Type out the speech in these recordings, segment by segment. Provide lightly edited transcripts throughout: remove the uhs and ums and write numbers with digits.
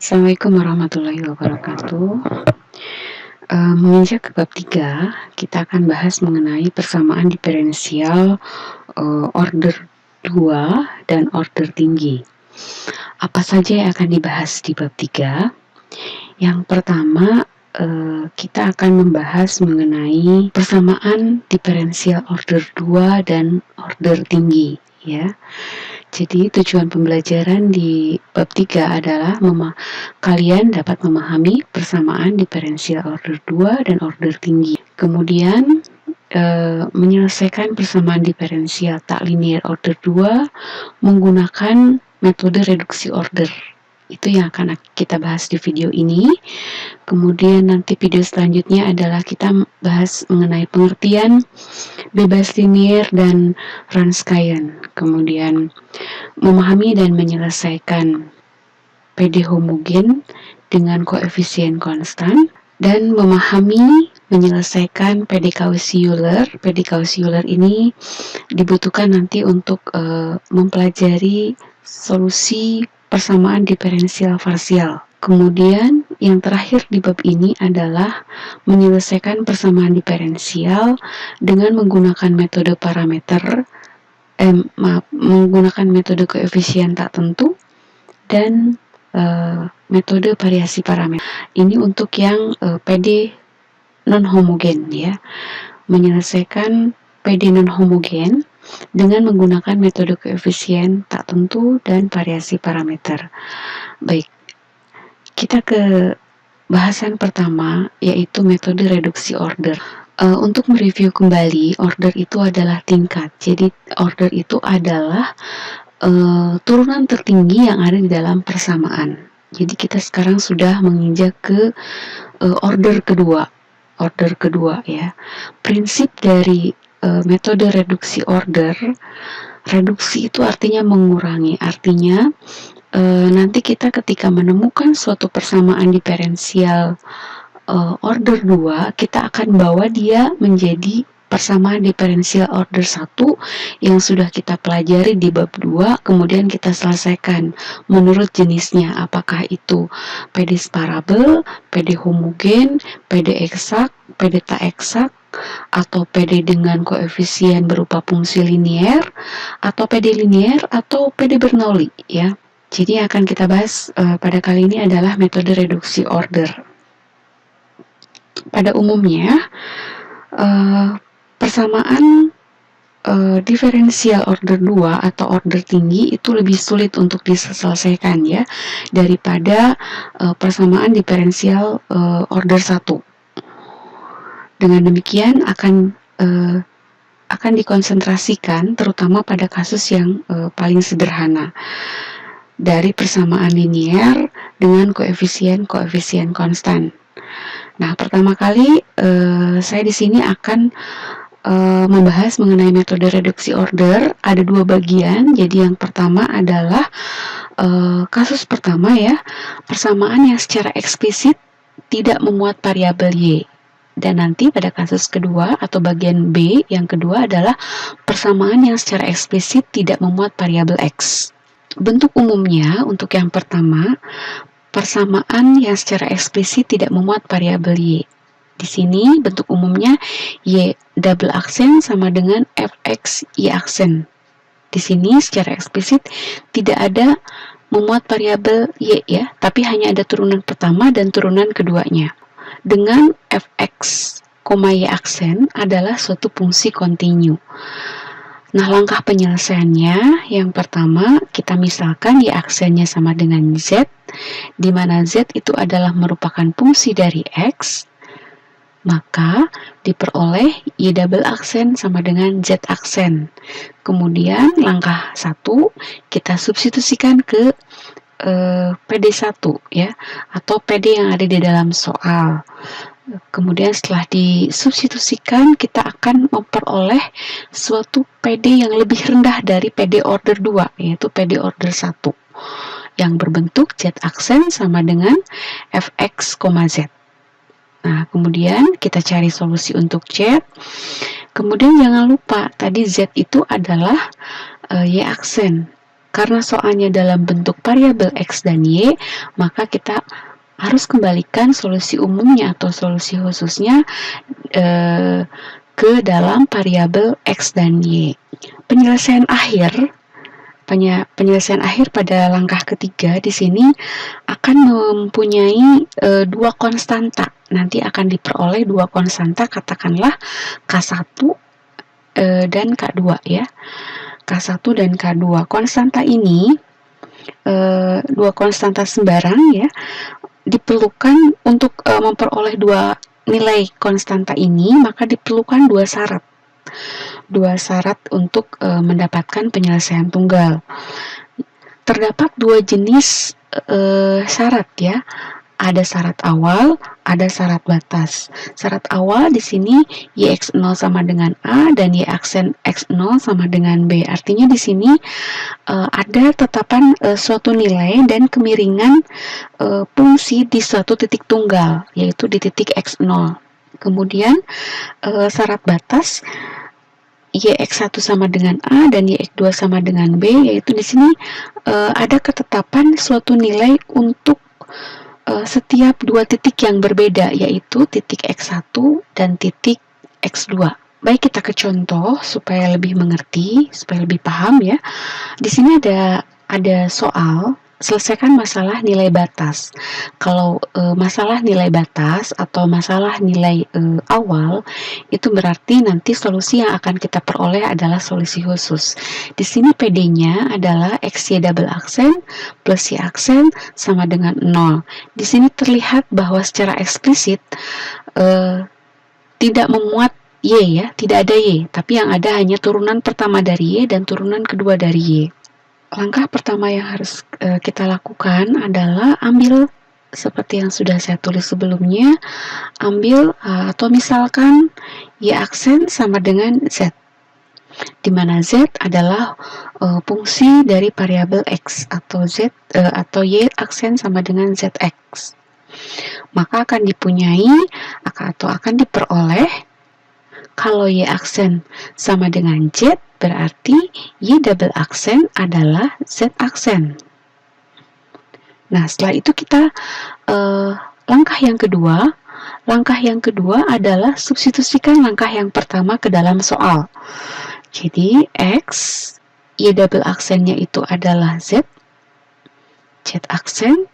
Assalamualaikum warahmatullahi wabarakatuh. Menginjak ke bab 3, kita akan bahas mengenai persamaan diferensial order 2 dan order tinggi. Apa saja yang akan dibahas di bab 3? Yang pertama, kita akan membahas mengenai persamaan diferensial order 2 dan order tinggi, ya. Jadi tujuan pembelajaran di bab 3 adalah kalian dapat memahami persamaan diferensial order 2 dan order tinggi. Kemudian menyelesaikan persamaan diferensial tak linear order 2 menggunakan metode reduksi order. Itu yang akan kita bahas di video ini. Kemudian nanti video selanjutnya adalah kita bahas mengenai pengertian bebas linear dan Wronskian. Kemudian memahami dan menyelesaikan PD homogen dengan koefisien konstan, dan memahami menyelesaikan PD Cauchy-Euler. PD Cauchy-Euler ini dibutuhkan nanti untuk mempelajari solusi persamaan diferensial parsial. Kemudian yang terakhir di bab ini adalah menyelesaikan persamaan diferensial dengan menggunakan metode parameter menggunakan metode koefisien tak tentu dan metode variasi parameter. Ini untuk yang PD non homogen, ya. Menyelesaikan PD non homogen dengan menggunakan metode koefisien tak tentu dan variasi parameter. Baik, kita ke bahasan pertama, yaitu metode reduksi order. Untuk mereview kembali, order itu adalah tingkat. Jadi order itu adalah turunan tertinggi yang ada di dalam persamaan. Jadi kita sekarang sudah menginjak ke order kedua. Order kedua, ya. Prinsip dari metode reduksi order, reduksi itu artinya mengurangi. Artinya nanti kita ketika menemukan suatu persamaan diferensial order 2, kita akan bawa dia menjadi persamaan diferensial order 1 yang sudah kita pelajari di bab 2, kemudian kita selesaikan menurut jenisnya, apakah itu PD separabel, PD homogen, PD eksak, PD tak eksak, atau PD dengan koefisien berupa fungsi linear, atau PD linear, atau PD Bernoulli, ya. Jadi yang akan kita bahas pada kali ini adalah metode reduksi order. Pada umumnya, persamaan diferensial order 2 atau order tinggi itu lebih sulit untuk diselesaikan, ya, daripada persamaan diferensial order 1. Dengan demikian akan dikonsentrasikan terutama pada kasus yang paling sederhana dari persamaan linear dengan koefisien konstan. Nah, pertama kali saya di sini akan membahas mengenai metode reduksi order. Ada dua bagian. Jadi yang pertama adalah kasus pertama, ya, persamaan yang secara eksplisit tidak memuat variabel y. Dan nanti pada kasus kedua atau bagian B yang kedua adalah persamaan yang secara eksplisit tidak memuat variabel x. Bentuk umumnya untuk yang pertama, persamaan yang secara eksplisit tidak memuat variabel y. Di sini bentuk umumnya y double aksen sama dengan fx y aksen. Di sini secara eksplisit tidak ada memuat variabel y, ya, tapi hanya ada turunan pertama dan turunan keduanya. Dengan fx, y aksen adalah suatu fungsi kontinu. Nah, langkah penyelesaiannya, yang pertama kita misalkan y aksennya sama dengan z, di mana z itu adalah merupakan fungsi dari x, maka diperoleh y double aksen sama dengan z aksen. Kemudian langkah 1 kita substitusikan ke PD1, ya, atau PD yang ada di dalam soal. Kemudian setelah disubstitusikan, kita akan memperoleh suatu PD yang lebih rendah dari PD order 2, yaitu PD order 1, yang berbentuk z aksen sama dengan fx, z. Nah, kemudian kita cari solusi untuk z. Kemudian jangan lupa, tadi z itu adalah y aksen. karena soalnya dalam bentuk variabel X dan Y, maka kita harus kembalikan solusi umumnya atau solusi khususnya ke dalam variabel X dan Y. Penyelesaian akhir pada langkah ketiga di sini akan mempunyai dua konstanta. Nanti akan diperoleh dua konstanta, katakanlah K1 dan K2 ya. K1 dan K2. Konstanta ini dua konstanta sembarang ya, diperlukan untuk memperoleh dua nilai konstanta ini, maka diperlukan dua syarat untuk mendapatkan penyelesaian tunggal. Terdapat dua jenis syarat ya. Ada syarat awal, ada syarat batas. Syarat awal di sini YX0 sama dengan A dan Y aksen X0 sama dengan B. Artinya di sini ada tetapan suatu nilai dan kemiringan fungsi di suatu titik tunggal, yaitu di titik X0. Kemudian syarat batas YX1 sama dengan A dan YX2 sama dengan B, yaitu di sini ada ketetapan suatu nilai untuk setiap dua titik yang berbeda, yaitu titik X1 dan titik X2. Baik, kita ke contoh supaya lebih mengerti, supaya lebih paham ya. Di sini ada soal selesaikan masalah nilai batas. Kalau masalah nilai batas atau masalah nilai awal, itu berarti nanti solusi yang akan kita peroleh adalah solusi khusus. Di sini PD-nya adalah XY double aksen plus Y aksen sama dengan 0. Di sini terlihat bahwa secara eksplisit tidak memuat Y ya, tidak ada Y, tapi yang ada hanya turunan pertama dari Y dan turunan kedua dari Y. Langkah pertama yang harus kita lakukan adalah ambil seperti yang sudah saya tulis sebelumnya, ambil atau misalkan Y aksen sama dengan Z, di mana Z adalah fungsi dari variabel X atau Z atau Y aksen sama dengan ZX. Maka akan dipunyai atau akan diperoleh kalau Y aksen sama dengan Z, berarti Y double aksen adalah Z aksen. Nah, setelah itu kita langkah yang kedua adalah substitusikan langkah yang pertama ke dalam soal. Jadi X, Y double aksennya itu adalah Z aksen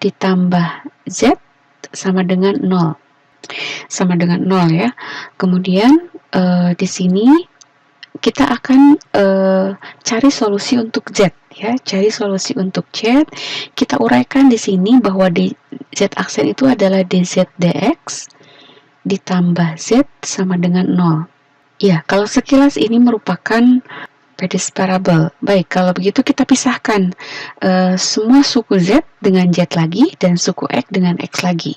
ditambah Z sama dengan 0. Sama dengan 0 ya. Kemudian di sini kita akan cari solusi untuk Z ya. Cari solusi untuk Z. Kita uraikan di sini bahwa Z aksen itu adalah dz dx ditambah Z sama dengan 0. Ya, kalau sekilas ini merupakan pedis parabel. Baik, kalau begitu kita pisahkan semua suku Z dengan Z lagi dan suku X dengan X lagi.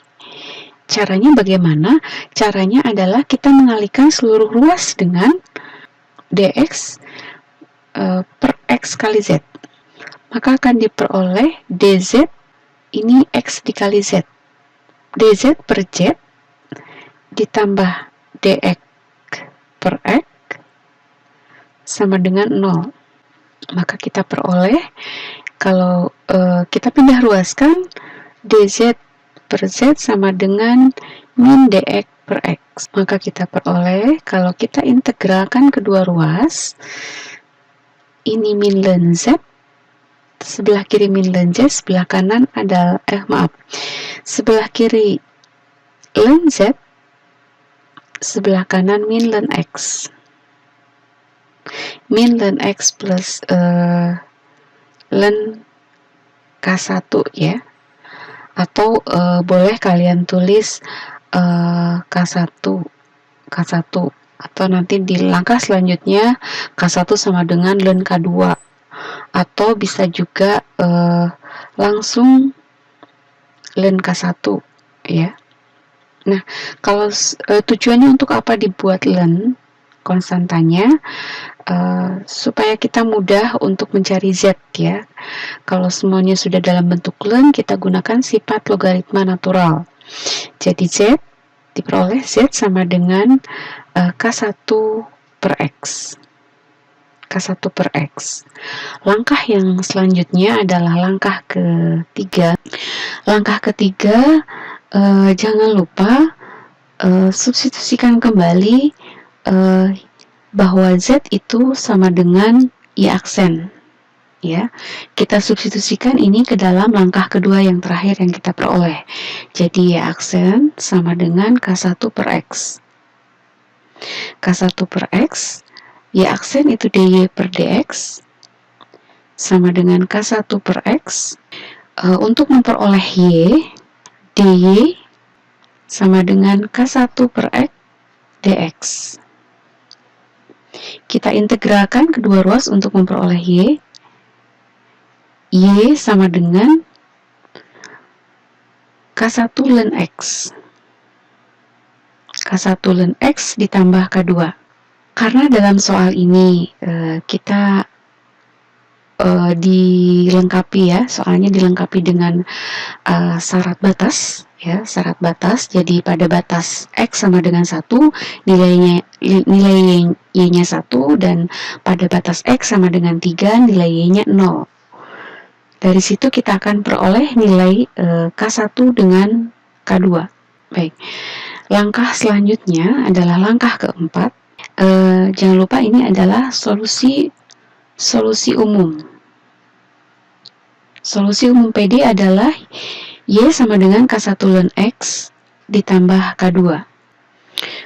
Caranya bagaimana? Caranya adalah kita mengalihkan seluruh ruas dengan dx per x kali z. Maka akan diperoleh dz ini x dikali z. dz per z ditambah dx per x sama dengan 0. Maka kita peroleh, kalau kita pindah ruaskan, dz per z sama dengan min dx per x. Maka kita peroleh, kalau kita integralkan kedua ruas, ini min ln z, sebelah kiri min ln z, sebelah kanan adalah sebelah kiri ln z, sebelah kanan min ln x. Min ln x plus ln K1 ya. Atau boleh kalian tulis K1 atau nanti di langkah selanjutnya K1 sama dengan ln K2, atau bisa juga langsung ln K1 ya. Nah, kalau tujuannya untuk apa dibuat ln konstantanya, supaya kita mudah untuk mencari Z ya. Kalau semuanya sudah dalam bentuk ln, kita gunakan sifat logaritma natural. Jadi Z diperoleh Z sama dengan K1 per X. K1 per X. Langkah yang selanjutnya adalah langkah ketiga. Langkah ketiga, jangan lupa substitusikan kembali bahwa Z itu sama dengan Y aksen. Ya, kita substitusikan ini ke dalam langkah kedua yang terakhir yang kita peroleh. Jadi Y aksen sama dengan K1 per X. K1 per X, Y aksen itu DY per DX sama dengan K1 per X. Untuk memperoleh Y, DY sama dengan K1 per X DX. Kita integralkan kedua ruas untuk memperoleh Y. Y sama dengan K1 ln X. K1 ln X ditambah K2. Karena dalam soal ini kita dilengkapi ya, soalnya dilengkapi dengan syarat batas ya, syarat batas. Jadi pada batas X sama dengan 1, nilai Y-nya 1, dan pada batas X sama dengan 3, nilai Y-nya 0. Dari situ kita akan peroleh nilai K1 dengan K2. Baik. Langkah selanjutnya adalah langkah keempat. Jangan lupa ini adalah solusi umum. Solusi umum PD adalah Y sama dengan K1 ln X ditambah K2.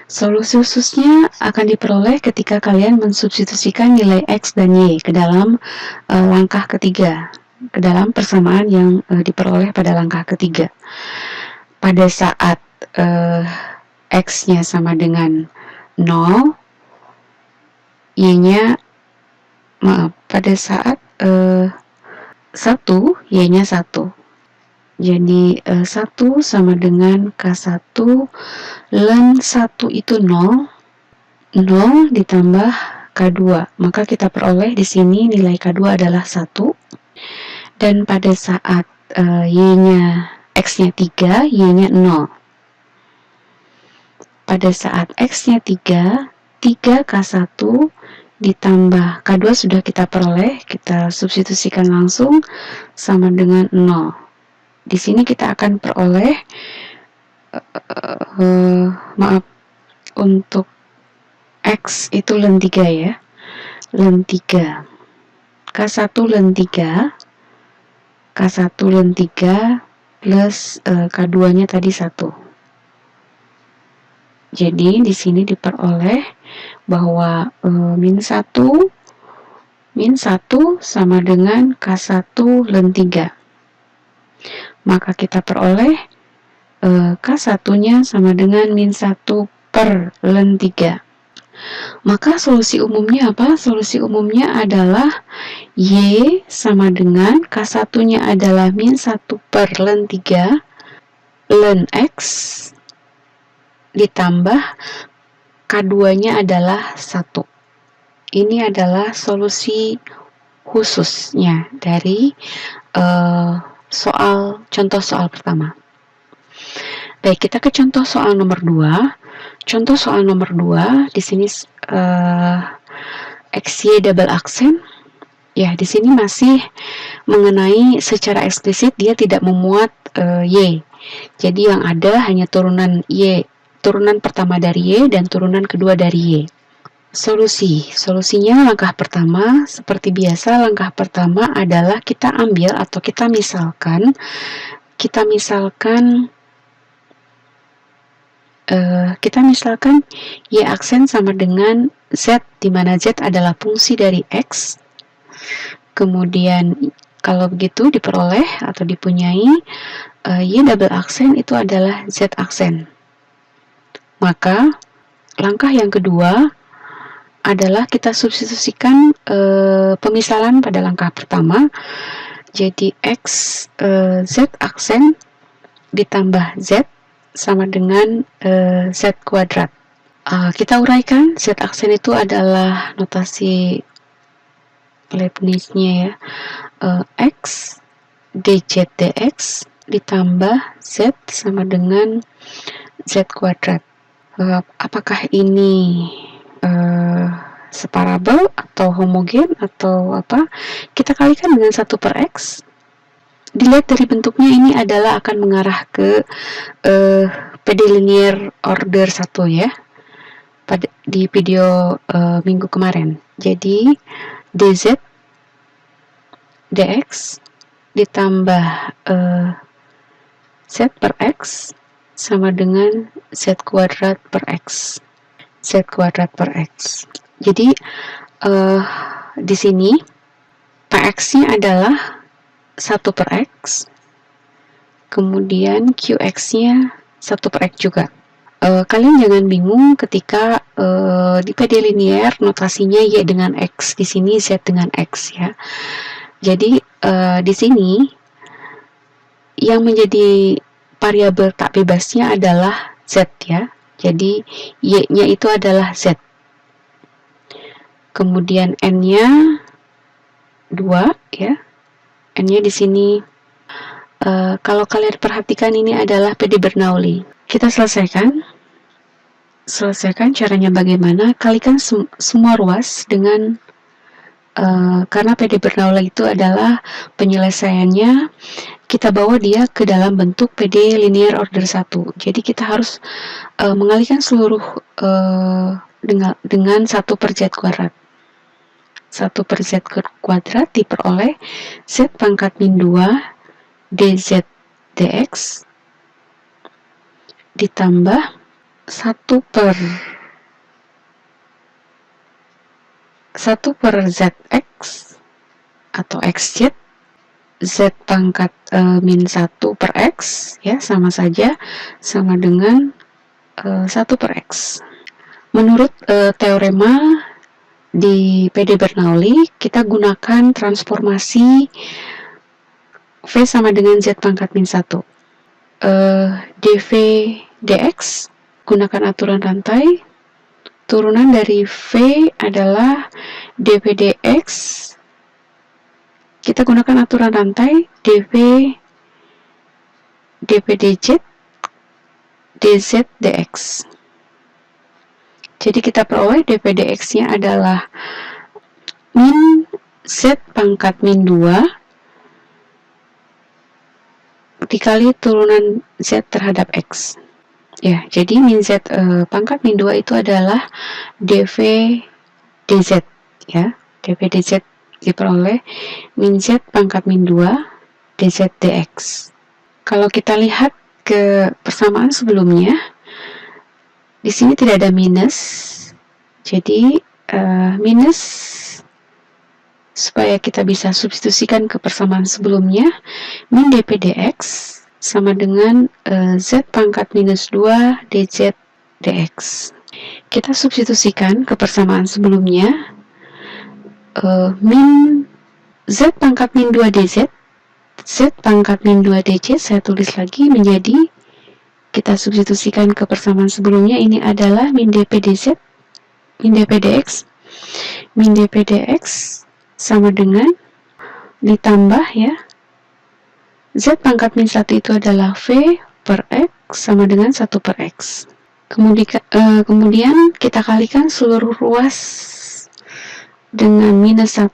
Solusi khususnya akan diperoleh ketika kalian mensubstitusikan nilai X dan Y ke dalam langkah ketiga, ke dalam persamaan yang diperoleh pada langkah ketiga. Pada saat X-nya sama dengan 0, Y-nya pada saat 1, Y-nya 1. Jadi 1 sama dengan K1 ln 1 itu 0 ditambah K2. Maka kita peroleh di sini nilai K2 adalah 1. Dan pada saat Y-nya X-nya 3, Y-nya 0. Pada saat X-nya 3, 3K1 ditambah K2 sudah kita peroleh, kita substitusikan langsung sama dengan 0. Di sini kita akan peroleh untuk X itu ln 3 ya, ln 3, K1 ln 3, K1 ln 3 plus K2 nya tadi 1. Jadi di sini diperoleh bahwa min 1 sama dengan K1 ln 3. Maka kita peroleh K1 nya sama dengan min 1 per ln 3. Maka solusi umumnya apa? Solusi umumnya adalah Y sama dengan K1 nya adalah min 1 per ln 3 ln X ditambah K2 nya adalah 1. Ini adalah solusi khususnya dari contoh soal pertama. Baik, kita ke contoh soal nomor 2. Contoh soal nomor 2 di sini XY double aksen. Ya, di sini masih mengenai secara eksplisit dia tidak memuat Y. Jadi yang ada hanya turunan Y, turunan pertama dari Y dan turunan kedua dari Y. Solusinya langkah pertama seperti biasa. Langkah pertama adalah kita ambil atau kita misalkan Y aksen sama dengan Z, di mana Z adalah fungsi dari X. Kemudian kalau begitu diperoleh atau dipunyai Y double aksen itu adalah Z aksen. Maka langkah yang kedua adalah kita substitusikan pemisalan pada langkah pertama. Jadi X Z aksen ditambah Z sama dengan Z kuadrat. Kita uraikan, Z aksen itu adalah notasi Leibniz-nya ya, X dz dx ditambah Z sama dengan Z kuadrat. Apakah ini separabel atau homogen atau apa, kita kalikan dengan 1 per X. Dilihat dari bentuknya, ini adalah akan mengarah ke PD linear order 1 ya, di video minggu kemarin. Jadi dz dx ditambah z per x sama dengan z kuadrat per x. Z kuadrat per x. Jadi di sini px-nya adalah 1 per x, kemudian qx-nya 1 per x juga. Kalian jangan bingung ketika di PD linear notasinya y dengan x, di sini z dengan x ya. Jadi di sini yang menjadi variabel tak bebasnya adalah z ya. Jadi y-nya itu adalah z. Kemudian n-nya 2 ya. N-nya di sini kalau kalian perhatikan ini adalah PD Bernoulli. Kita selesaikan caranya bagaimana. Kalikan semua ruas dengan karena PD Bernoulli itu adalah penyelesaiannya kita bawa dia ke dalam bentuk PD linear order 1. Jadi kita harus mengalihkan seluruh dengan 1 per z kuadrat. 1 per z kuadrat diperoleh z pangkat min 2 dz dx ditambah 1 per zx atau xz, z pangkat min 1 per x ya, sama saja, sama dengan 1 per x. Menurut teorema di PD Bernoulli, kita gunakan transformasi V sama dengan Z pangkat min 1. dV dx, gunakan aturan rantai. Turunan dari V adalah dV dx. Kita gunakan aturan rantai dV dz dz dx. Jadi kita peroleh dV dx-nya adalah min z pangkat min 2 dikali turunan z terhadap x. Ya, jadi min z pangkat min 2 itu adalah dV dz ya. dV dz diperoleh min z pangkat min 2 dz dx. Kalau kita lihat ke persamaan sebelumnya, di sini tidak ada minus, jadi minus supaya kita bisa substitusikan ke persamaan sebelumnya, min dp dx sama dengan z pangkat minus 2 dz dx. Kita substitusikan ke persamaan sebelumnya, min z pangkat min 2 dz, z pangkat min 2 dz, saya tulis lagi menjadi, kita substitusikan ke persamaan sebelumnya, ini adalah min dp dz, min dp dx, min dp dx sama dengan ditambah ya, z pangkat min 1 itu adalah v per x sama dengan 1 per x. Kemudian kita kalikan seluruh ruas dengan minus 1.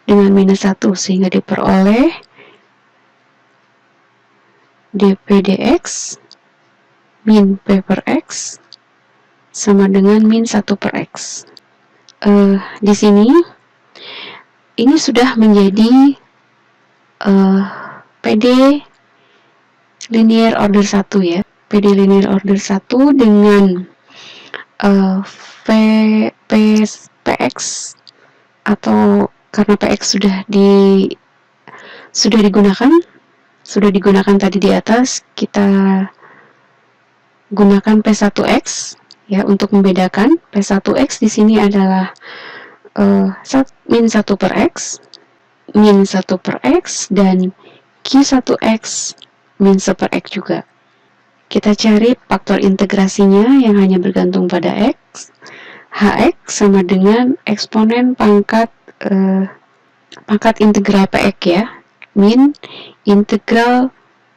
Dengan minus 1 sehingga diperoleh dp dx min p per x sama dengan min 1 per x. Di sini ini sudah menjadi PD linear order 1 ya. PD linear order 1 dengan px atau karena px sudah digunakan tadi di atas, kita gunakan P1X ya untuk membedakan. P1X di sini adalah min 1 per X, min 1 per X, dan Q1X min 1 per X juga. Kita cari faktor integrasinya yang hanya bergantung pada X. Hx sama dengan eksponen pangkat integral Px ya, min integral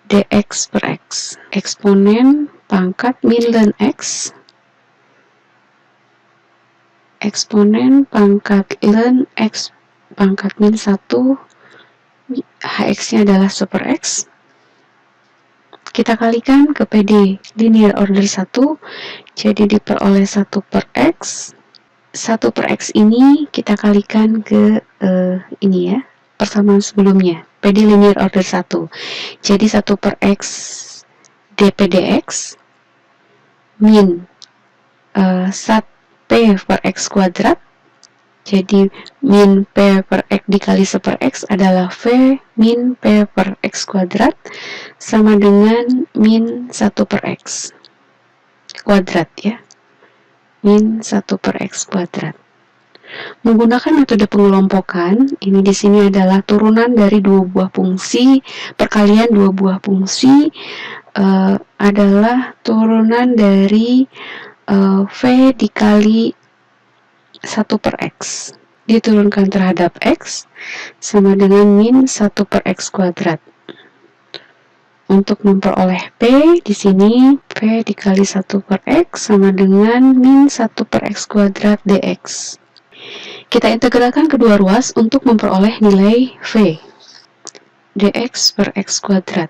dx per x, eksponen pangkat min ln x eksponen pangkat ln X pangkat min 1, Hx-nya adalah super X. Kita kalikan ke PD, linear order 1, jadi diperoleh 1 per X. 1 per X ini kita kalikan ke ini ya, persamaan sebelumnya, PD linear order 1. Jadi 1 per X dpdx min sat P per X kuadrat. Jadi min P per X dikali 1 per X adalah V min P per X kuadrat sama dengan min 1 per X kuadrat ya. Min 1 per X kuadrat. Menggunakan metode pengelompokan, ini di sini adalah turunan dari dua buah fungsi, perkalian dua buah fungsi adalah turunan dari V dikali 1 per X diturunkan terhadap X sama dengan min 1 per X kuadrat. Untuk memperoleh P, di sini P dikali 1 per X sama dengan min 1 per X kuadrat dx. Kita integralkan kedua ruas untuk memperoleh nilai V. dx per X kuadrat.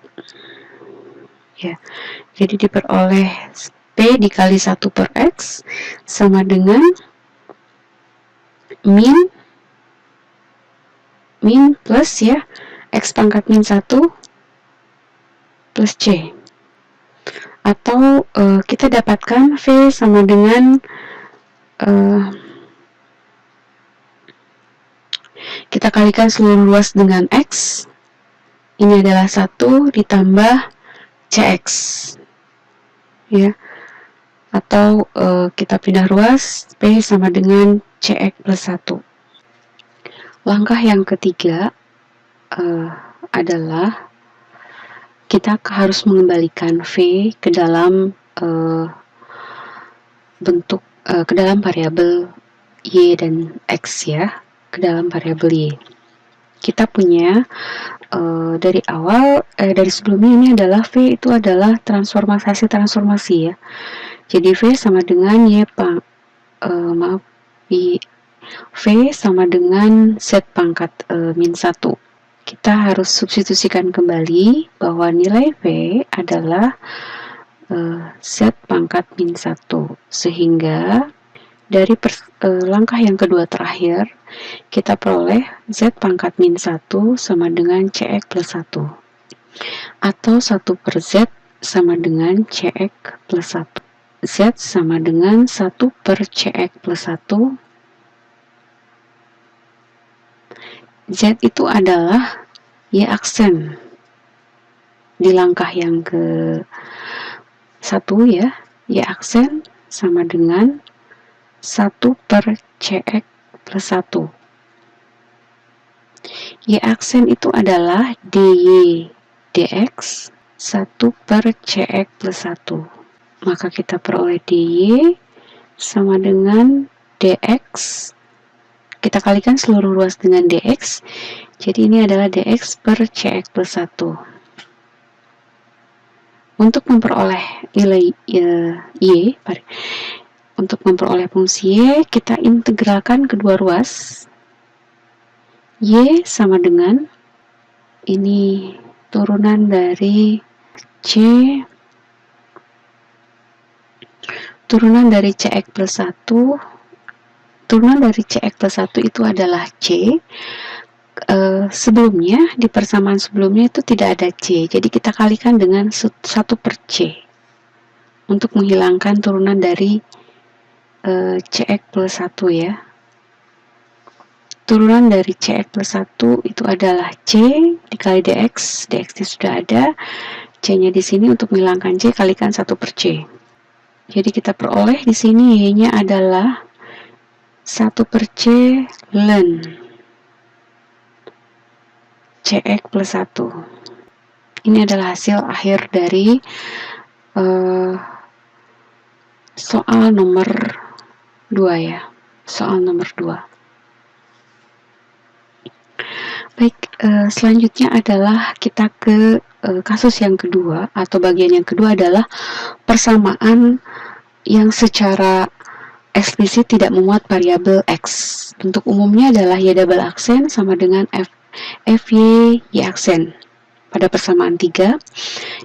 Ya, jadi diperoleh P dikali 1 per X sama dengan min plus ya, X pangkat min 1 plus C. Atau kita dapatkan V sama dengan kita kalikan seluruh ruas dengan X. Ini adalah 1 ditambah CX. Ya. Atau kita pindah ruas, P sama dengan CX plus 1. Langkah yang ketiga adalah kita harus mengembalikan V ke dalam bentuk ke dalam variabel Y dan X ya, ke dalam variabel Y. Kita punya dari awal dari sebelumnya ini adalah V itu adalah transformasi ya. Jadi V sama dengan V sama dengan Z pangkat min 1. Kita harus substitusikan kembali bahwa nilai V adalah Z pangkat min 1. Sehingga dari langkah yang kedua terakhir, kita peroleh Z pangkat min 1 sama dengan CX plus 1. Atau 1 per Z sama dengan CX plus 1. Z sama dengan 1 per CX plus 1. Z itu adalah Y aksen di langkah yang ke-1 ya, Y aksen sama dengan 1 per CX plus 1. Y aksen itu adalah DY dx 1 per CX plus 1. Maka kita peroleh DY sama dengan dx. Kita kalikan seluruh ruas dengan dx. Jadi ini adalah dx per CX plus 1. Untuk memperoleh nilai Y, untuk memperoleh fungsi Y, kita integralkan kedua ruas. Y sama dengan ini turunan dari CX plus 1. Turunan dari CX plus 1 itu adalah C. Sebelumnya, di persamaan sebelumnya itu tidak ada C. Jadi kita kalikan dengan 1 per C. Untuk menghilangkan turunan dari CX plus 1 ya. Turunan dari CX plus 1 itu adalah C dikali dx. Dx-nya sudah ada. C-nya di sini untuk menghilangkan C, kalikan 1 per C. Jadi kita peroleh di sini Y-nya adalah 1 per C ln CX plus 1. Ini adalah hasil akhir dari soal nomor 2 ya. Soal nomor 2. Baik, selanjutnya adalah kita ke kasus yang kedua atau bagian yang kedua adalah persamaan yang secara eksplisit tidak memuat variabel X. Bentuk umumnya adalah Y double aksen sama dengan FY Y aksen. Pada persamaan 3,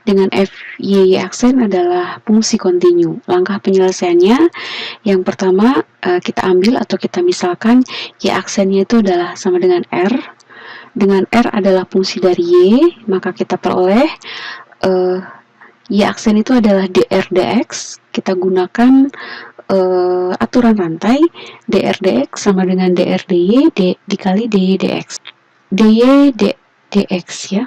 dengan FY Y aksen adalah fungsi kontinu. Langkah penyelesaiannya, yang pertama kita ambil atau kita misalkan Y aksennya itu adalah sama dengan R. Dengan R adalah fungsi dari Y, maka kita peroleh Y aksen itu adalah dr dx. Kita gunakan aturan rantai dr dx sama dengan dr dy dikali dy dx. dy dx ya.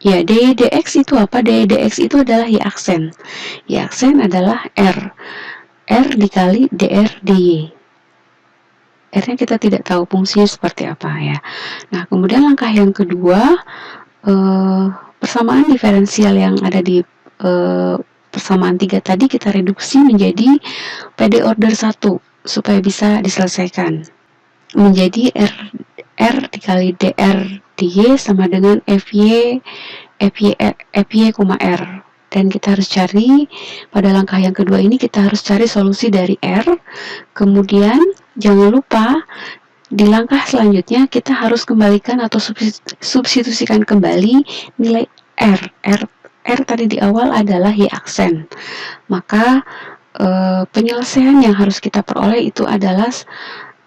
Ya, dy dx itu apa? Dy dx itu adalah Y aksen. Y aksen adalah R. R dikali dr dy. R-nya kita tidak tahu fungsinya seperti apa ya. Nah, kemudian langkah yang kedua, persamaan diferensial yang ada di persamaan 3 tadi kita reduksi menjadi PD order 1 supaya bisa diselesaikan. Menjadi R dikali dr dy sama dengan FY, R. Dan kita harus cari, pada langkah yang kedua ini kita harus cari solusi dari R. Kemudian jangan lupa di langkah selanjutnya kita harus kembalikan atau substitusikan kembali nilai R. R tadi di awal adalah Y aksen. Maka penyelesaian yang harus kita peroleh itu adalah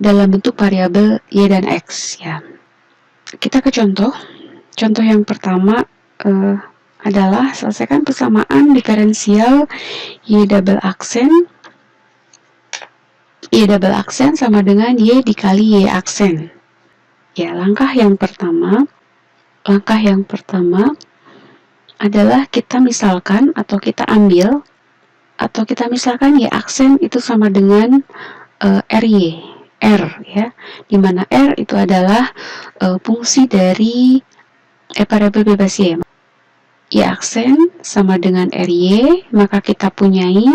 dalam bentuk variabel Y dan X ya. Kita ke contoh. Contoh yang pertama adalah selesaikan persamaan diferensial Y double aksen sama dengan Y dikali Y aksen. Ya, langkah yang pertama adalah kita misalkan atau kita ambil atau kita misalkan Y aksen itu sama dengan R ya, dimana R itu adalah fungsi dari variabel bebas Y. Y aksen sama dengan RY, maka kita punyai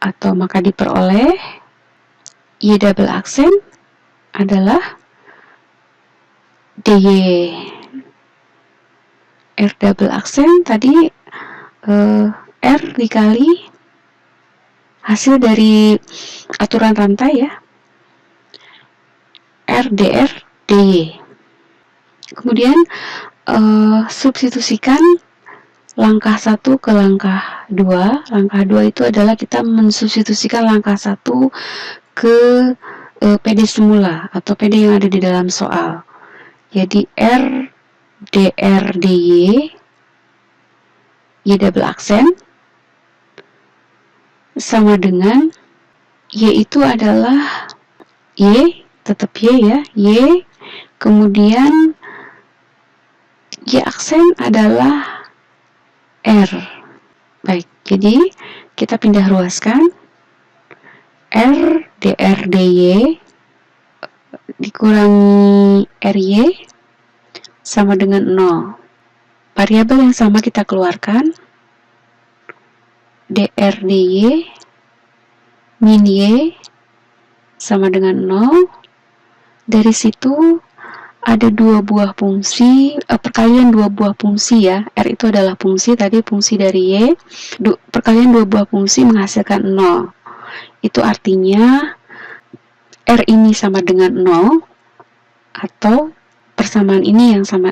atau maka diperoleh Y double aksen adalah DY. R double aksen tadi R dikali hasil dari aturan rantai ya, R dr dy. Kemudian substitusikan langkah 1 ke langkah 2. Langkah 2 itu adalah kita mensubstitusikan langkah 1 ke PD semula atau PD yang ada di dalam soal. Jadi R dr dy Y double aksen sama dengan Y itu adalah Y, tetap Y ya, Y, kemudian Y aksen adalah R. Baik, jadi kita pindah ruaskan. R dr dy dikurangi ry sama dengan 0. Variabel yang sama kita keluarkan. Dr dy min y sama dengan 0. Dari situ ada perkalian dua buah fungsi ya. R itu adalah fungsi, tadi fungsi dari Y. Perkalian dua buah fungsi menghasilkan 0. Itu artinya R ini sama dengan 0 atau persamaan ini yang sama,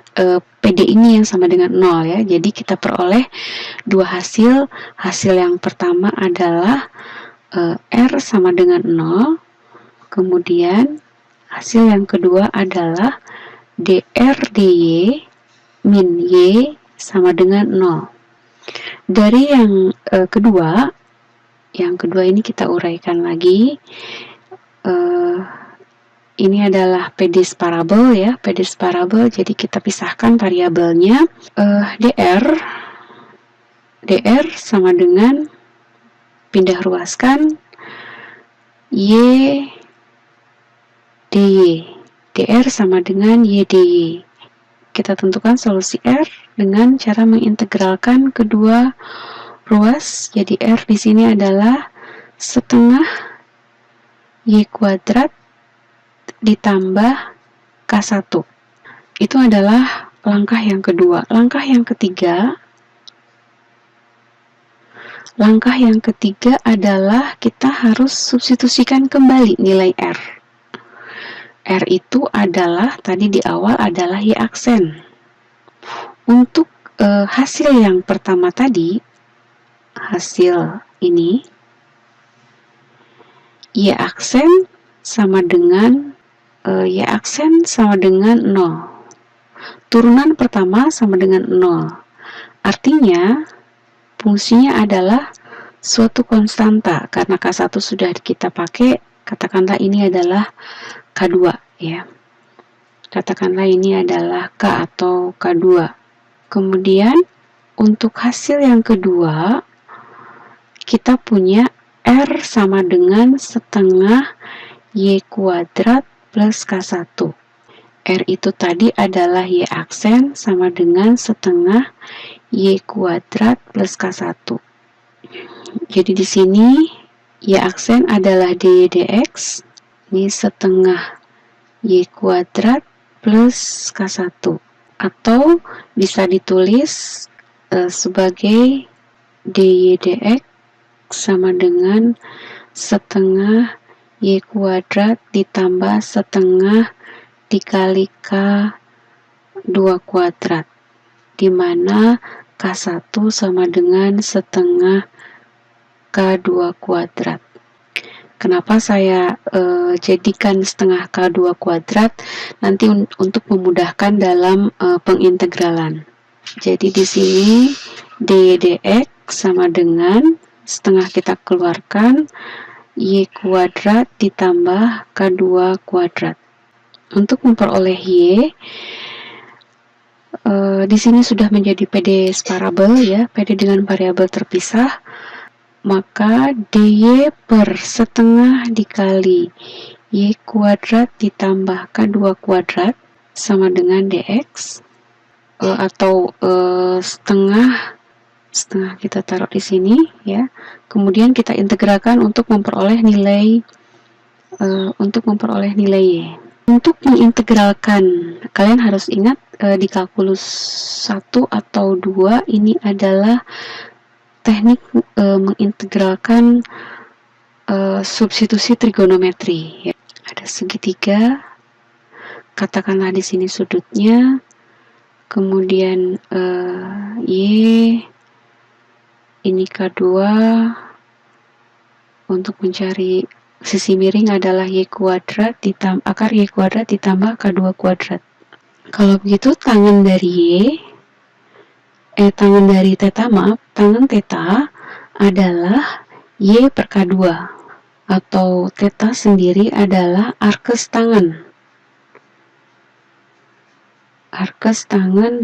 PD ini yang sama dengan 0 ya. Jadi kita peroleh dua hasil. Hasil yang pertama adalah R sama dengan 0. Kemudian hasil yang kedua adalah dr dy min y sama dengan 0. Dari yang kedua ini kita uraikan lagi. Ini adalah PD parabel ya, PD parabel. Jadi kita pisahkan variabelnya. dr sama dengan pindah ruaskan y dy. Dr sama dengan y dy. Kita tentukan solusi R dengan cara mengintegralkan kedua ruas. Jadi R di sini adalah setengah y kuadrat ditambah K1. Itu adalah langkah yang kedua. Langkah yang ketiga Langkah yang ketiga adalah kita harus substitusikan kembali nilai R. R itu adalah, tadi di awal adalah Y aksen. Untuk hasil yang pertama tadi, hasil ini, Y aksen sama dengan Y aksen sama dengan 0. Turunan pertama sama dengan 0. Artinya, fungsinya adalah suatu konstanta. Karena K1 sudah kita pakai, katakanlah ini adalah K2 ya. Katakanlah ini adalah K atau K2. Kemudian untuk hasil yang kedua, kita punya R sama dengan setengah Y kuadrat plus K1. R itu tadi adalah Y aksen sama dengan setengah Y kuadrat plus K1. Jadi di sini Y aksen adalah dy dx, ini setengah Y kuadrat plus K1, atau bisa ditulis sebagai dy dx sama dengan setengah Y kuadrat ditambah setengah dikali K2 kuadrat, di mana K1 sama dengan setengah K2 kuadrat. Kenapa saya jadikan setengah K2 kuadrat? Nanti untuk memudahkan dalam pengintegralan. Jadi di sini dy dx sama dengan setengah kita keluarkan Y kuadrat ditambah K2 kuadrat. Untuk memperoleh Y, di sini sudah menjadi PD separabel ya, PD dengan variabel terpisah. Maka dy per setengah dikali Y kuadrat ditambah K2 kuadrat sama dengan dx, atau setengah kita taruh di sini ya. Kemudian kita integralkan untuk memperoleh nilai Y. Untuk mengintegralkan, kalian harus ingat di kalkulus 1 atau 2 ini adalah teknik mengintegralkan substitusi trigonometri ya. Ada segitiga, katakanlah di sini sudutnya, kemudian Y ini K2, untuk mencari sisi miring adalah Y kuadrat ditambah akar Y kuadrat ditambah K2 kuadrat. Kalau begitu tangan dari tangan theta adalah Y per K2, atau theta sendiri adalah arkes tangan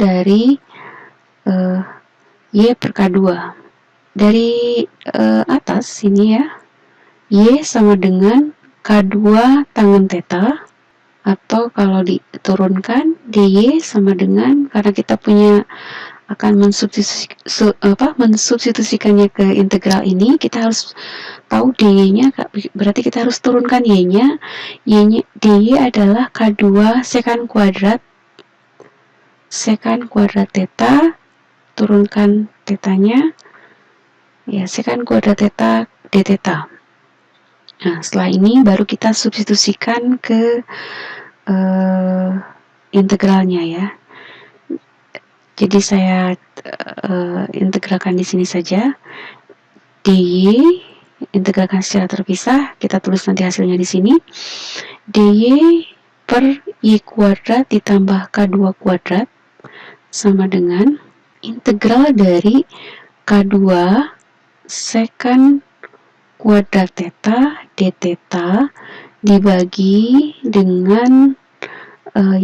dari Y per K2. Dari atas sini ya, Y sama dengan K2 tangan theta, atau kalau diturunkan dy sama dengan, karena kita punya akan mensubstitusikannya ke integral ini, kita harus tahu dy-nya, berarti kita harus turunkan y-nya. Dy adalah K2 sekant kuadrat theta, turunkan tetanya ya, sekant kuadrat theta d theta. Nah, setelah ini baru kita substitusikan ke integralnya ya. Jadi saya integralkan di sini saja. Dy integralkan secara terpisah, kita tulis nanti hasilnya di sini. Dy per Y kuadrat ditambah K2 kuadrat sama dengan integral dari K2 sekant kuadrat theta d theta dibagi dengan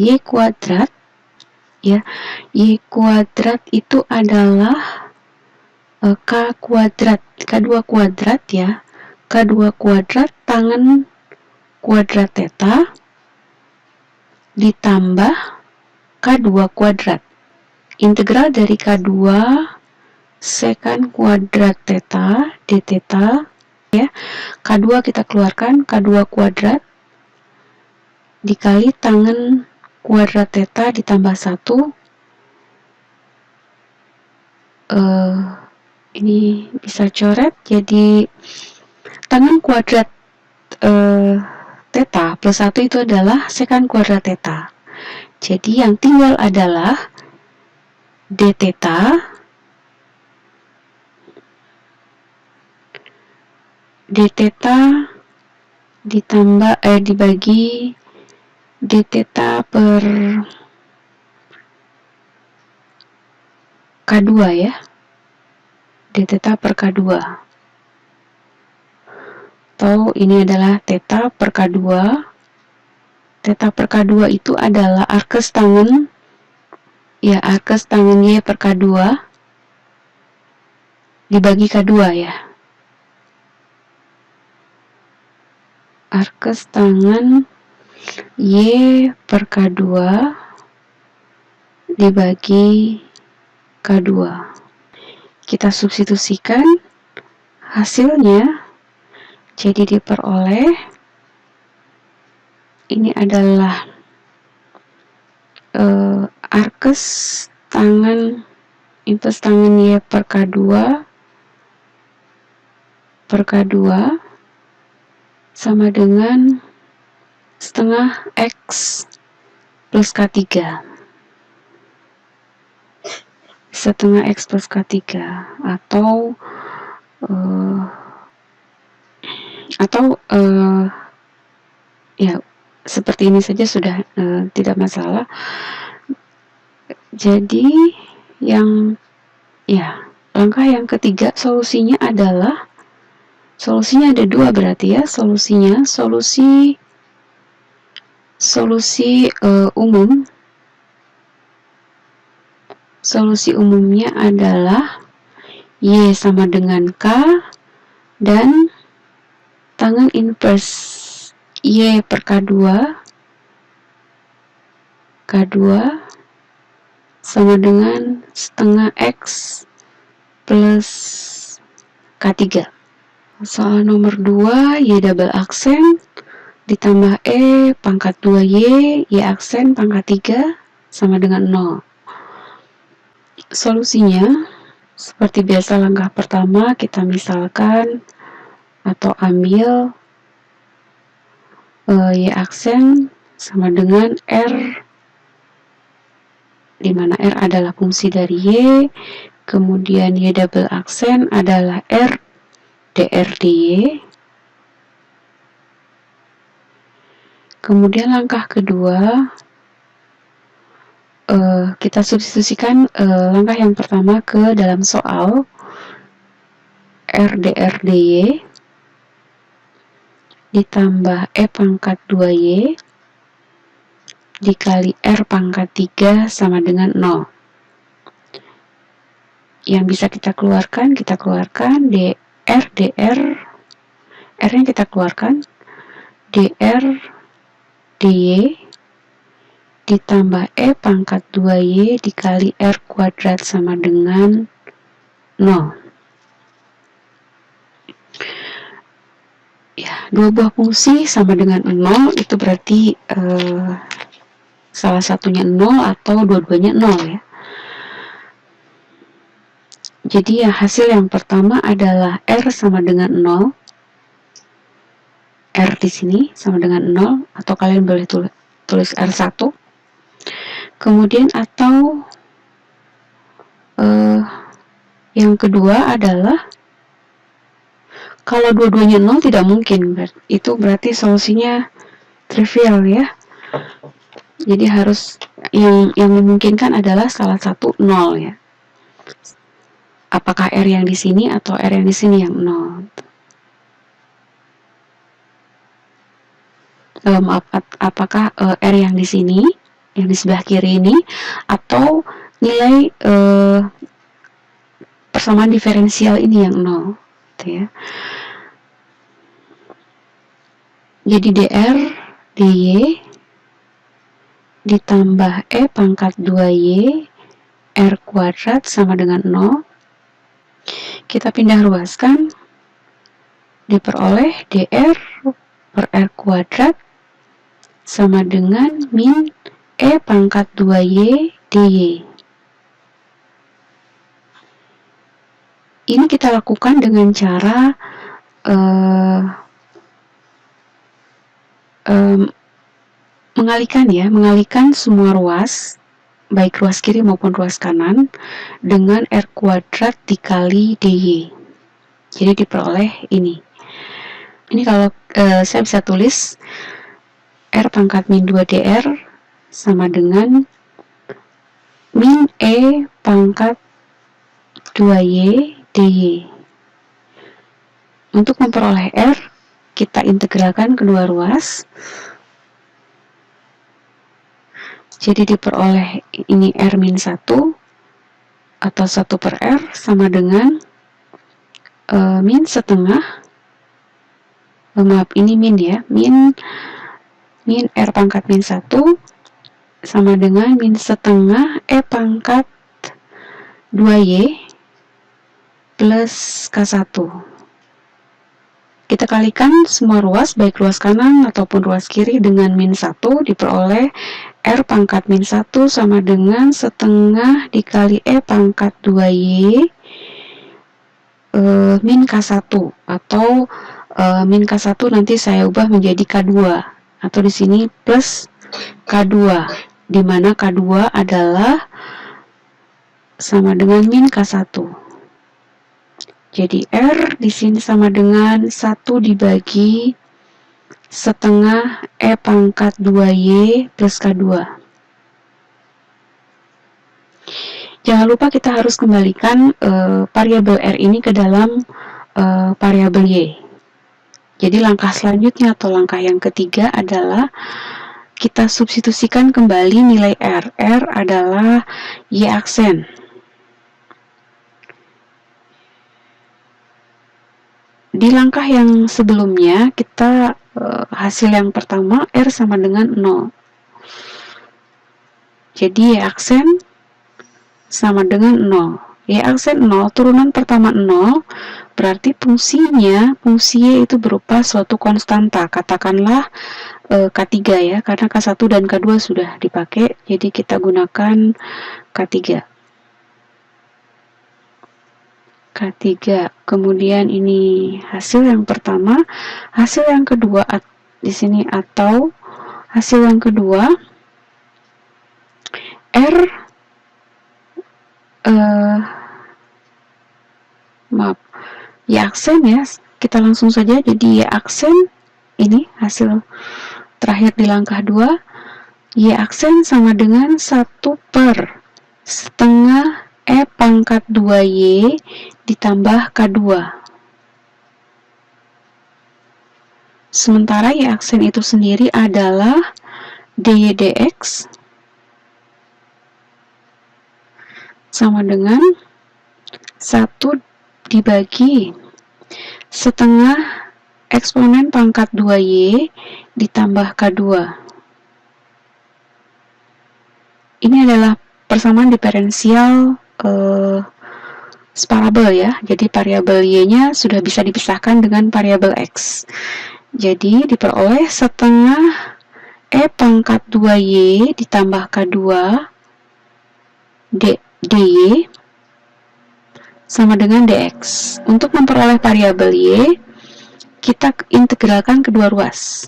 Y kuadrat ya. Y kuadrat itu adalah K kuadrat, K2 kuadrat ya. K2 kuadrat tangan kuadrat theta ditambah K2 kuadrat. Integral dari K2 sekant kuadrat theta d theta ya. K2 kita keluarkan, K2 kuadrat dikali tangan kuadrat theta ditambah 1, ini bisa coret jadi tangan kuadrat theta plus 1 itu adalah sekant kuadrat theta. Jadi yang tinggal adalah d theta ditambah dibagi d theta per K2 ya. D theta per K2. Atau ini adalah theta per K2. Theta per K2 itu adalah arkes tangen Y per K2 dibagi K2 ya. Arkes tangen Y per K2 dibagi K2. Kita substitusikan hasilnya, jadi diperoleh ini adalah arkes tangen impuls tangen Y per K2 sama dengan setengah X plus K3. Setengah X plus K3 atau ya seperti ini saja sudah tidak masalah. Jadi langkah yang ketiga solusinya ada dua berarti ya. Solusi umumnya adalah Y sama dengan K dan tangen inverse Y per K2 sama dengan setengah X plus K3. Soal nomor 2, Y double aksen ditambah E pangkat 2Y, Y aksen pangkat 3 sama dengan 0. Solusinya seperti biasa, langkah pertama kita misalkan atau ambil Y aksen sama dengan R, di mana R adalah fungsi dari Y, kemudian Y double aksen adalah R dr dy. Kemudian langkah kedua, kita substitusikan langkah yang pertama ke dalam soal. R dr dy ditambah E pangkat 2Y dikali R pangkat 3 sama dengan 0. Yang bisa kita keluarkan dr, R-nya kita keluarkan, dr dy ditambah E pangkat 2Y dikali R kuadrat sama dengan 0. Ya, dua buah fungsi sama dengan 0, itu berarti salah satunya 0 atau dua-duanya 0 ya. Jadi ya hasil yang pertama adalah R sama dengan 0. R di sini sama dengan 0, atau kalian boleh tulis R1. Kemudian atau yang kedua adalah kalau dua-duanya 0 tidak mungkin, itu berarti solusinya trivial ya. Jadi harus yang memungkinkan adalah salah satu 0 ya. Apakah R yang di sini atau R yang di sini yang 0. Apakah R yang di sini, yang di sebelah kiri ini, atau nilai persamaan diferensial ini yang 0 gitu ya. Jadi dr dy ditambah E pangkat 2Y R kuadrat sama dengan 0. Kita pindah ruaskan, diperoleh dr per R kuadrat sama dengan min E pangkat 2Y dy. Ini kita lakukan dengan cara mengalihkan semua ruas, baik ruas kiri maupun ruas kanan, dengan R kuadrat dikali DY. Jadi diperoleh ini. Ini kalau saya bisa tulis R pangkat min 2 DR sama dengan min E pangkat 2Y DY. Untuk memperoleh R, kita integralkan kedua ruas. Jadi diperoleh ini R min 1 atau 1 per R sama dengan min setengah, maaf ini min ya, min R pangkat min 1 sama dengan min setengah E pangkat 2Y plus K1. Kita kalikan semua ruas, baik ruas kanan ataupun ruas kiri dengan min 1, diperoleh R pangkat min 1 sama dengan setengah dikali E pangkat 2Y min K1, atau min K1 nanti saya ubah menjadi K2, atau di sini plus K2, di mana K2 adalah sama dengan min K1. Jadi R di sini sama dengan 1 dibagi setengah E pangkat 2Y plus K2. Jangan lupa kita harus kembalikan variabel R ini ke dalam variabel Y. Jadi langkah selanjutnya atau langkah yang ketiga adalah kita substitusikan kembali nilai R. R adalah Y aksen. Di langkah yang sebelumnya, kita hasil yang pertama R sama dengan 0. Jadi Y aksen sama dengan 0. Y aksen 0, turunan pertama 0, berarti fungsi Y itu berupa suatu konstanta. Katakanlah K3 ya, karena K1 dan K2 sudah dipakai, jadi kita gunakan K3. Kemudian ini hasil yang pertama, hasil yang kedua di sini, atau hasil yang kedua R Y aksen ya, kita langsung saja. Jadi Y aksen ini hasil terakhir di langkah 2, Y aksen sama dengan 1 per setengah E pangkat 2Y ditambah K2. Sementara Y aksen itu sendiri adalah DY dx sama dengan 1 dibagi setengah eksponen pangkat 2Y ditambah K2. Ini adalah persamaan diferensial separabel ya. Jadi variabel Y-nya sudah bisa dipisahkan dengan variabel X. Jadi diperoleh setengah E pangkat 2Y ditambah K2 dy sama dengan dx. Untuk memperoleh variabel Y, kita integralkan kedua ruas.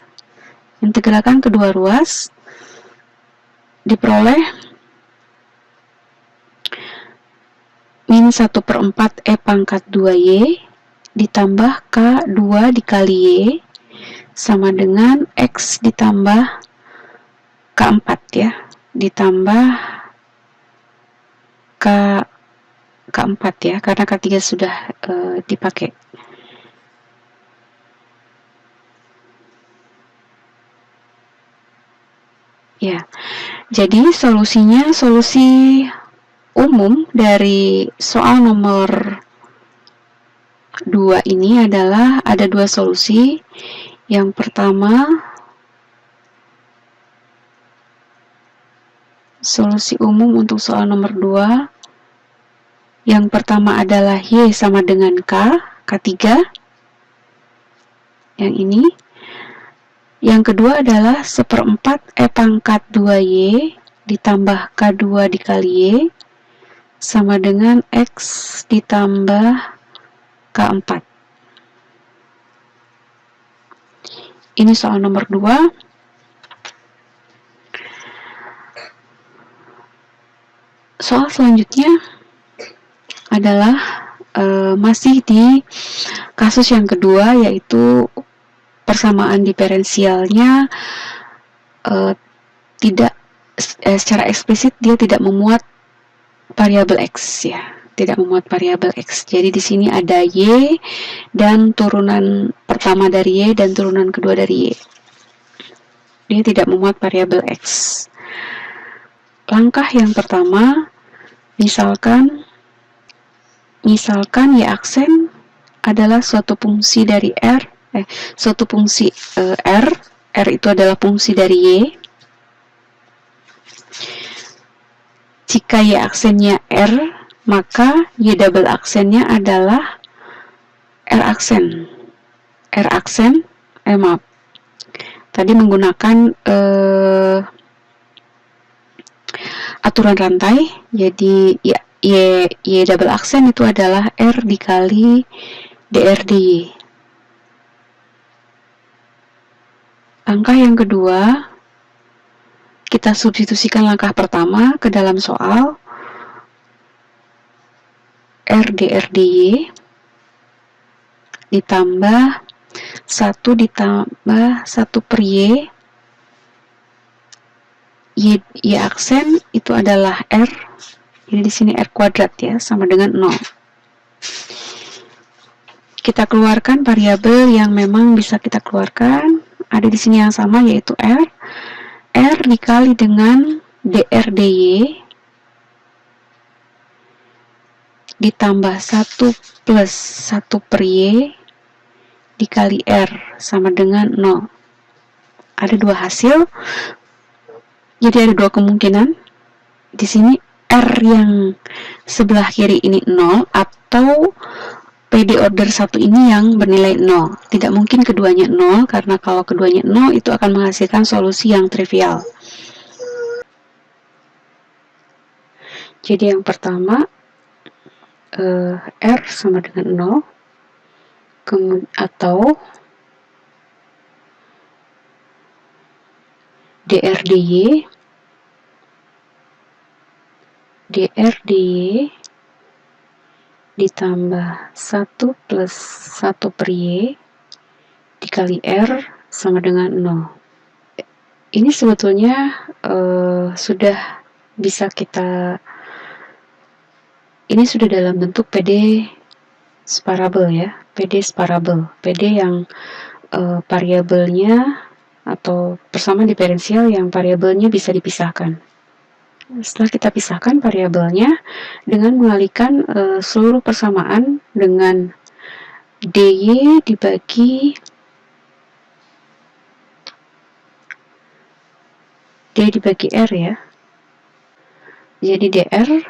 Integralkan kedua ruas, diperoleh min 1 per 4 E pangkat 2Y ditambah K2 dikali Y sama dengan X ditambah K4 ya, ditambah K4 ya, karena K3 sudah dipakai. Ya, jadi solusinya, solusi umum dari soal nomor 2 ini adalah ada dua solusi. Yang pertama, solusi umum untuk soal nomor 2. Yang pertama adalah Y sama dengan K3. Yang ini. Yang kedua adalah 1/4 E pangkat 2Y ditambah K2 dikali Y sama dengan X ditambah K4. Ini soal nomor 2. Soal selanjutnya adalah masih di kasus yang kedua, yaitu persamaan diferensialnya tidak secara eksplisit dia tidak memuat variabel X ya, tidak memuat variabel X. Jadi di sini ada Y dan turunan pertama dari Y dan turunan kedua dari Y. Dia tidak memuat variabel X. Langkah yang pertama, misalkan Y aksen adalah suatu fungsi dari suatu fungsi R itu adalah fungsi dari Y. Jika Y aksennya R, maka Y double aksennya adalah R aksen. Tadi menggunakan aturan rantai, jadi ya, Y double aksen itu adalah R dikali dr dy. Langkah yang kedua, kita substitusikan langkah pertama ke dalam soal. R dr dy ditambah 1 ditambah 1 per Y. Y aksen itu adalah R. Jadi di sini R kuadrat ya, sama dengan 0. Kita keluarkan variabel yang memang bisa kita keluarkan. Ada di sini yang sama, yaitu R. R dikali dengan dr dy ditambah 1 plus 1 per Y dikali R sama dengan 0. Ada dua hasil. Jadi ada dua kemungkinan. Di sini R yang sebelah kiri ini 0 atau PD order 1 ini yang bernilai 0. Tidak mungkin keduanya 0, karena kalau keduanya 0 itu akan menghasilkan solusi yang trivial. Jadi yang pertama R sama dengan 0 atau dr dy ditambah 1 plus 1 per Y dikali R sama dengan 0. Ini sebetulnya sudah bisa kita, ini sudah dalam bentuk PD separabel ya, PD separabel, PD yang variabelnya atau persamaan diferensial yang variabelnya bisa dipisahkan. Setelah kita pisahkan variabelnya dengan mengalihkan seluruh persamaan dengan dy dibagi R ya. Jadi dr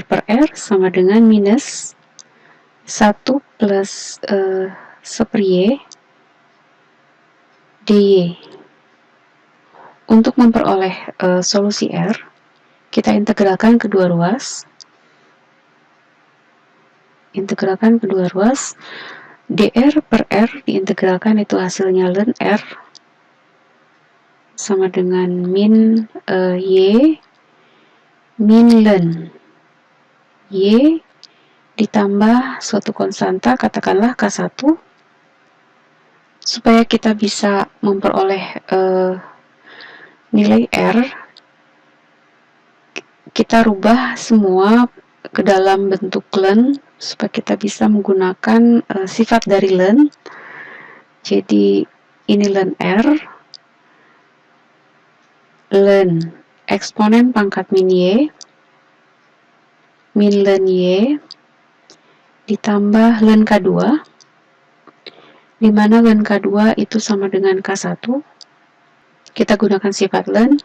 per R sama dengan minus 1 plus 1 per Y dy. Untuk memperoleh solusi R, kita integralkan kedua ruas. Dr per R diintegralkan, itu hasilnya ln R sama dengan min Y min ln Y ditambah suatu konstanta, katakanlah K1. Supaya kita bisa memperoleh nilai R, kita rubah semua ke dalam bentuk ln supaya kita bisa menggunakan sifat dari ln. Jadi ini ln R, ln eksponen pangkat min Y min ln Y ditambah ln K2, di mana ln K2 itu sama dengan K1. Kita gunakan sifat ln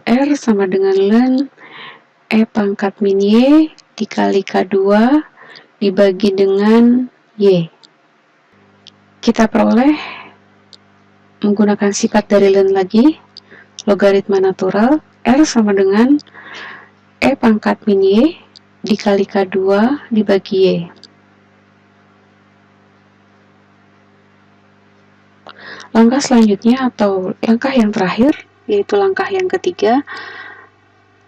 R sama dengan ln E pangkat min Y dikali K2 dibagi dengan Y. Kita peroleh menggunakan sifat dari ln lagi, logaritma natural R sama dengan E pangkat min Y dikali K2 dibagi Y. Langkah selanjutnya atau langkah yang terakhir, yaitu langkah yang ketiga,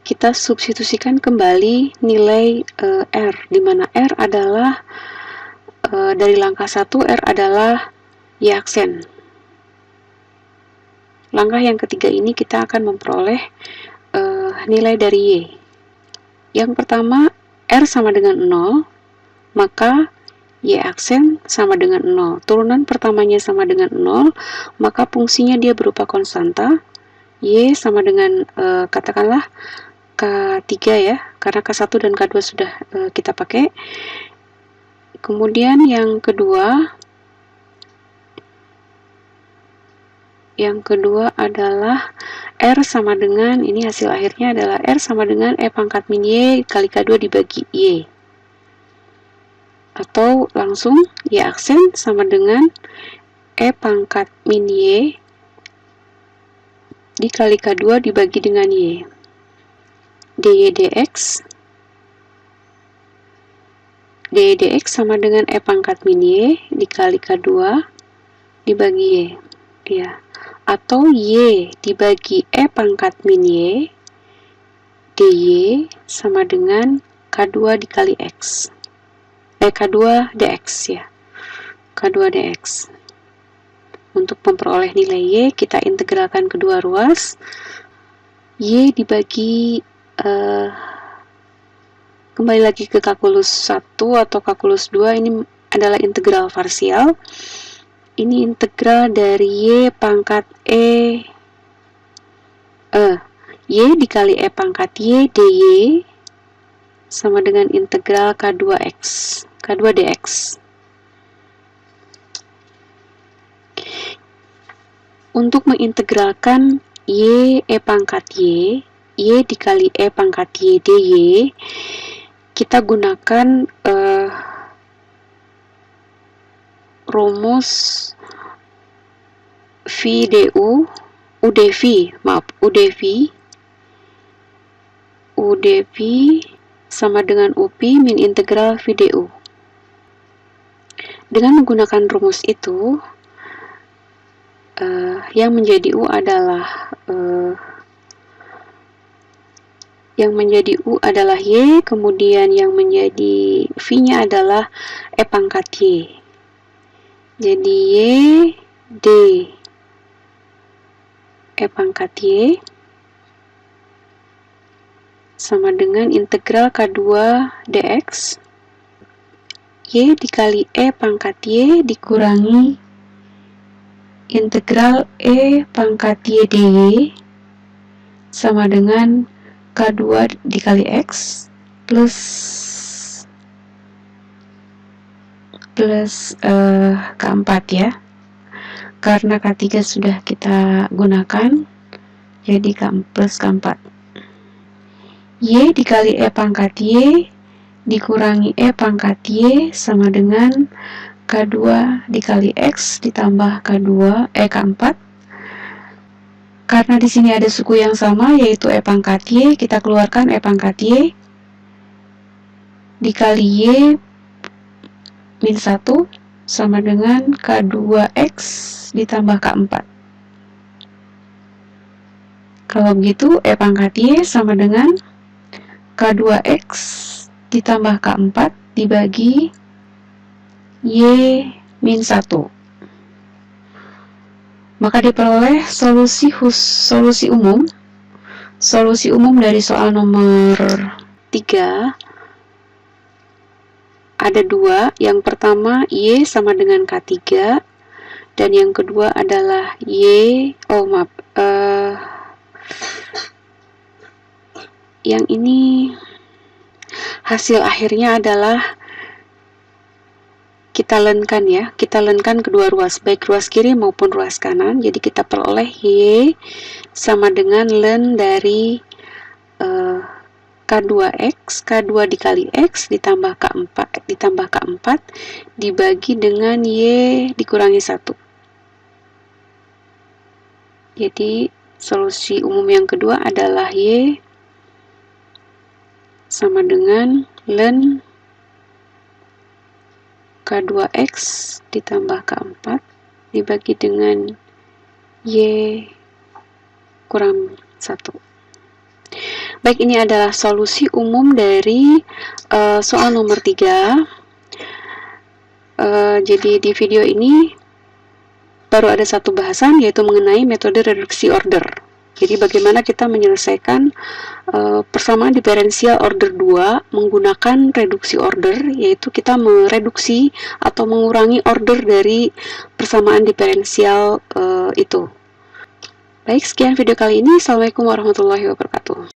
kita substitusikan kembali nilai R, di mana R adalah dari langkah 1, R adalah Y aksen. Langkah yang ketiga ini kita akan memperoleh nilai dari Y. Yang pertama, R sama dengan 0, maka Y aksen sama dengan 0. Turunan pertamanya sama dengan 0, maka fungsinya dia berupa konstanta. Y sama dengan katakanlah K3 ya, karena K1 dan K2 sudah kita pakai. Kemudian yang kedua adalah R sama dengan, ini hasil akhirnya adalah R sama dengan E pangkat min Y kali K2 dibagi Y. Atau langsung Y aksen sama dengan E pangkat min Y dikali K2 dibagi dengan Y. dy dx sama dengan E pangkat min Y dikali K2 dibagi Y. Ya. Atau Y dibagi E pangkat min Y dy sama dengan K2 dikali X. K2 dx ya. K2 dx. Untuk memperoleh nilai Y, kita integralkan kedua ruas. Y dibagi kembali lagi ke kalkulus 1 atau kalkulus 2, ini adalah integral parsial. Ini integral dari Y pangkat Y dikali E pangkat Y dy sama dengan integral K2 dx. Untuk mengintegralkan Y E pangkat Y dikali E pangkat Y dy, kita gunakan rumus UdV sama dengan UP min integral V du. Dengan menggunakan rumus itu, yang menjadi U adalah Y, kemudian yang menjadi V-nya adalah E pangkat Y. Jadi Y d E pangkat Y sama dengan integral K2 dx Y dikali E pangkat Y dikurangi integral E pangkat Y dy sama dengan K2 dikali X plus K4 ya. Karena K3 sudah kita gunakan, jadi plus K4. Y dikali E pangkat Y dikurangi E pangkat Y sama dengan K2 dikali X ditambah K4. Karena di sini ada suku yang sama, yaitu E pangkat Y, kita keluarkan E pangkat Y dikali Y min 1 sama dengan K2X ditambah K4. Kalau begitu, E pangkat Y sama dengan K2X ditambah K4 dibagi Y min 1. Maka diperoleh solusi umum. Solusi umum dari soal nomor 3 ada dua. Yang pertama Y sama dengan K3, dan yang kedua adalah yang ini hasil akhirnya adalah kita lenkan kedua ruas, baik ruas kiri maupun ruas kanan. Jadi kita peroleh Y sama dengan len dari K2X dikali X ditambah K4 dibagi dengan Y dikurangi 1. Jadi Solusi umum yang kedua adalah Y sama dengan ln K2X ditambah K4 dibagi dengan Y kurang 1. Baik, ini adalah solusi umum dari soal nomor 3. Jadi di video ini baru ada satu bahasan, yaitu mengenai metode reduksi order. Jadi bagaimana kita menyelesaikan persamaan diferensial order 2 menggunakan reduksi order, yaitu kita mereduksi atau mengurangi order dari persamaan diferensial itu. Baik, sekian video kali ini. Assalamualaikum warahmatullahi wabarakatuh.